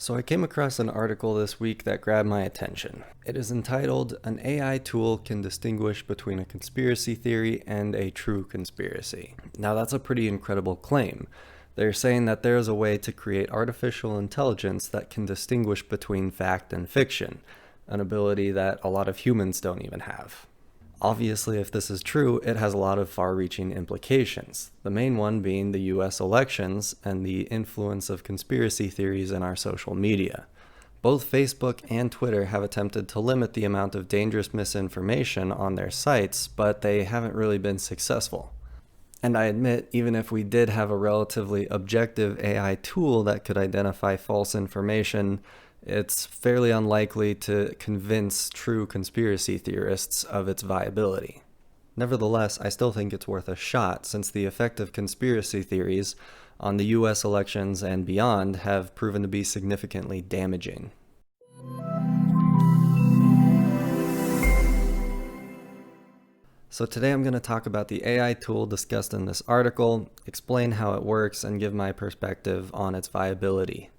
So I came across an article this week that grabbed my attention. It is entitled, "An AI Tool Can Distinguish Between a Conspiracy Theory and a True Conspiracy." Now that's a pretty incredible claim. They're saying that there is a way to create artificial intelligence that can distinguish between fact and fiction, an ability that a lot of humans don't even have. Obviously, if this is true, it has a lot of far-reaching implications, the main one being the US elections and the influence of conspiracy theories in our social media. Both Facebook and Twitter have attempted to limit the amount of dangerous misinformation on their sites, but they haven't really been successful. And I admit, even if we did have a relatively objective AI tool that could identify false information, it's fairly unlikely to convince true conspiracy theorists of its viability. Nevertheless, I still think it's worth a shot, since the effect of conspiracy theories on the US elections and beyond have proven to be significantly damaging. So today I'm going to talk about the AI tool discussed in this article, explain how it works, and give my perspective on its viability.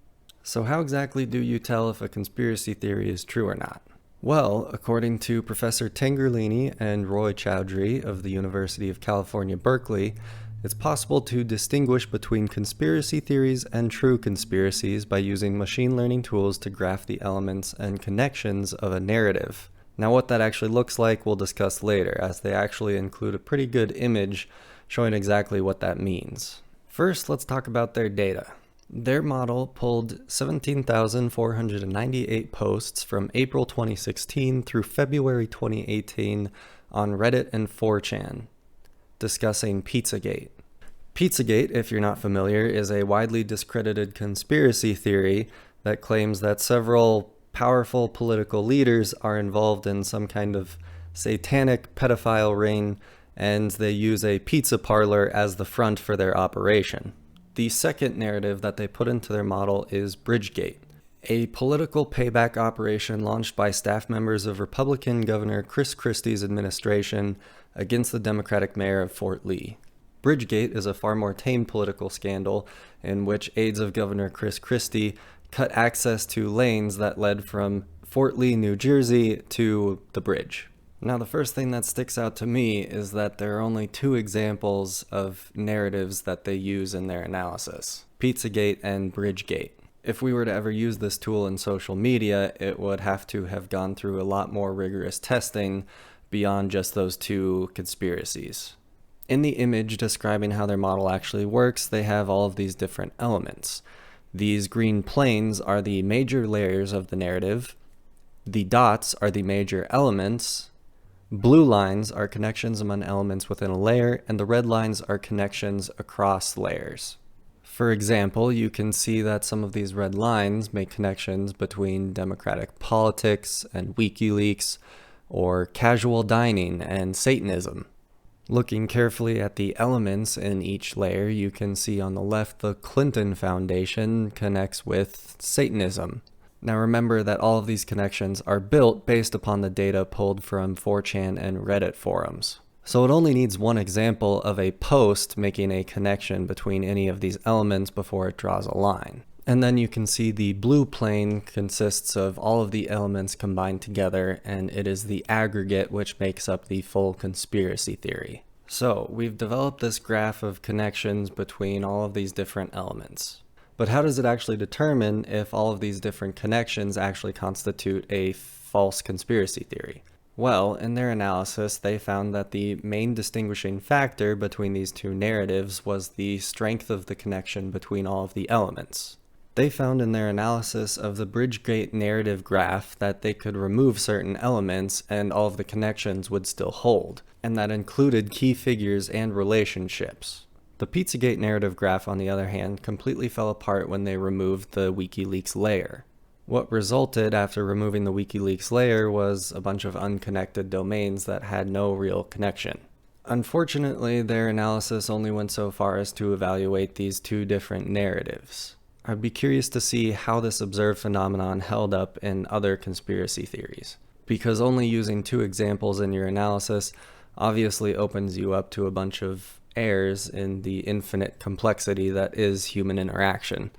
So how exactly do you tell if a conspiracy theory is true or not? Well, according to Professor Tengerlini and Roy Chowdhury of the University of California, Berkeley, it's possible to distinguish between conspiracy theories and true conspiracies by using machine learning tools to graph the elements and connections of a narrative. Now what that actually looks like we'll discuss later, as they actually include a pretty good image showing exactly what that means. First, let's talk about their data. Their model pulled 17,498 posts from April 2016 through February 2018 on Reddit and 4chan, discussing Pizzagate. Pizzagate, if you're not familiar, is a widely discredited conspiracy theory that claims that several powerful political leaders are involved in some kind of satanic pedophile ring, and they use a pizza parlor as the front for their operation. The second narrative that they put into their model is Bridgegate, a political payback operation launched by staff members of Republican Governor Chris Christie's administration against the Democratic mayor of Fort Lee. Bridgegate is a far more tame political scandal in which aides of Governor Chris Christie cut access to lanes that led from Fort Lee, New Jersey to the bridge. Now, the first thing that sticks out to me is that there are only two examples of narratives that they use in their analysis: Pizzagate and Bridgegate. If we were to ever use this tool in social media, it would have to have gone through a lot more rigorous testing beyond just those two conspiracies. In the image describing how their model actually works, they have all of these different elements. These green planes are the major layers of the narrative. The dots are the major elements. Blue lines are connections among elements within a layer, and the red lines are connections across layers. For example, you can see that some of these red lines make connections between democratic politics and WikiLeaks, or casual dining and Satanism. Looking carefully at the elements in each layer, you can see on the left the Clinton Foundation connects with Satanism. Now remember that all of these connections are built based upon the data pulled from 4chan and Reddit forums. So it only needs one example of a post making a connection between any of these elements before it draws a line. And then you can see the blue plane consists of all of the elements combined together, and it is the aggregate which makes up the full conspiracy theory. So we've developed this graph of connections between all of these different elements. But how does it actually determine if all of these different connections actually constitute a false conspiracy theory? Well, in their analysis, they found that the main distinguishing factor between these two narratives was the strength of the connection between all of the elements. They found in their analysis of the Bridgegate narrative graph that they could remove certain elements and all of the connections would still hold, and that included key figures and relationships. The Pizzagate narrative graph, on the other hand, completely fell apart when they removed the WikiLeaks layer. What resulted after removing the WikiLeaks layer was a bunch of unconnected domains that had no real connection. Unfortunately, their analysis only went so far as to evaluate these two different narratives. I'd be curious to see how this observed phenomenon held up in other conspiracy theories, because only using two examples in your analysis obviously opens you up to a bunch of errors in the infinite complexity that is human interaction.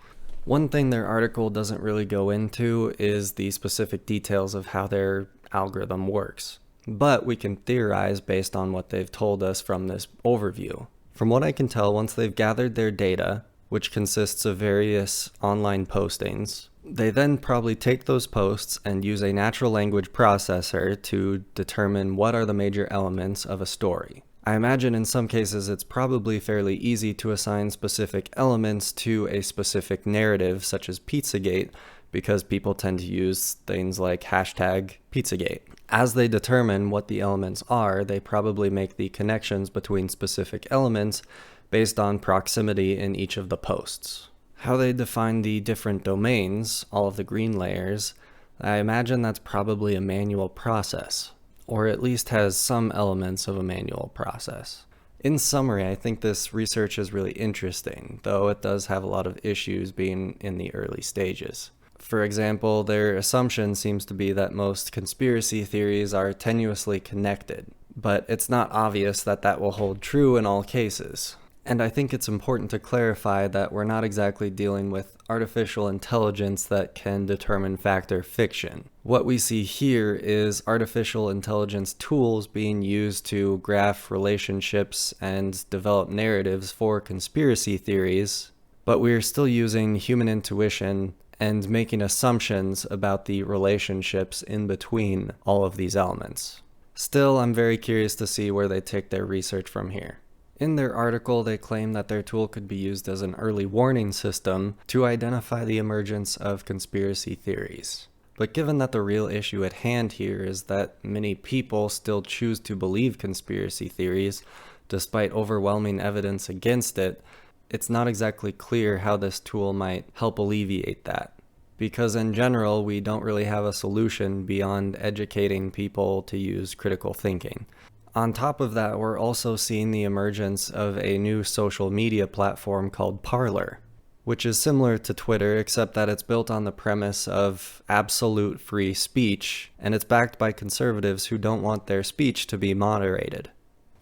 One thing their article doesn't really go into is the specific details of how their algorithm works, but we can theorize based on what they've told us from this overview. From what I can tell, once they've gathered their data, which consists of various online postings, they then probably take those posts and use a natural language processor to determine what are the major elements of a story. I imagine in some cases it's probably fairly easy to assign specific elements to a specific narrative, such as Pizzagate, because people tend to use things like hashtag Pizzagate. As they determine what the elements are, they probably make the connections between specific elements based on proximity in each of the posts. How they define the different domains, all of the green layers, I imagine that's probably a manual process, or at least has some elements of a manual process. In summary, I think this research is really interesting, though it does have a lot of issues being in the early stages. For example, their assumption seems to be that most conspiracy theories are tenuously connected, but it's not obvious that that will hold true in all cases. And I think it's important to clarify that we're not exactly dealing with artificial intelligence that can determine fact or fiction. What we see here is artificial intelligence tools being used to graph relationships and develop narratives for conspiracy theories, but we're still using human intuition and making assumptions about the relationships in between all of these elements. Still, I'm very curious to see where they take their research from here. In their article, they claim that their tool could be used as an early warning system to identify the emergence of conspiracy theories. But given that the real issue at hand here is that many people still choose to believe conspiracy theories, despite overwhelming evidence against it, it's not exactly clear how this tool might help alleviate that. Because in general, we don't really have a solution beyond educating people to use critical thinking. On top of that, we're also seeing the emergence of a new social media platform called Parler, which is similar to Twitter, except that it's built on the premise of absolute free speech, and it's backed by conservatives who don't want their speech to be moderated.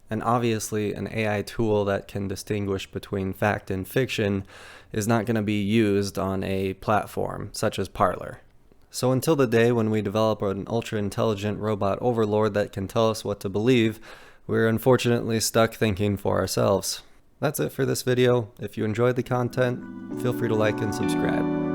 And obviously, an AI tool that can distinguish between fact and fiction is not going to be used on a platform such as Parler. So until the day when we develop an ultra-intelligent robot overlord that can tell us what to believe, we're unfortunately stuck thinking for ourselves. That's it for this video. If you enjoyed the content, feel free to like and subscribe.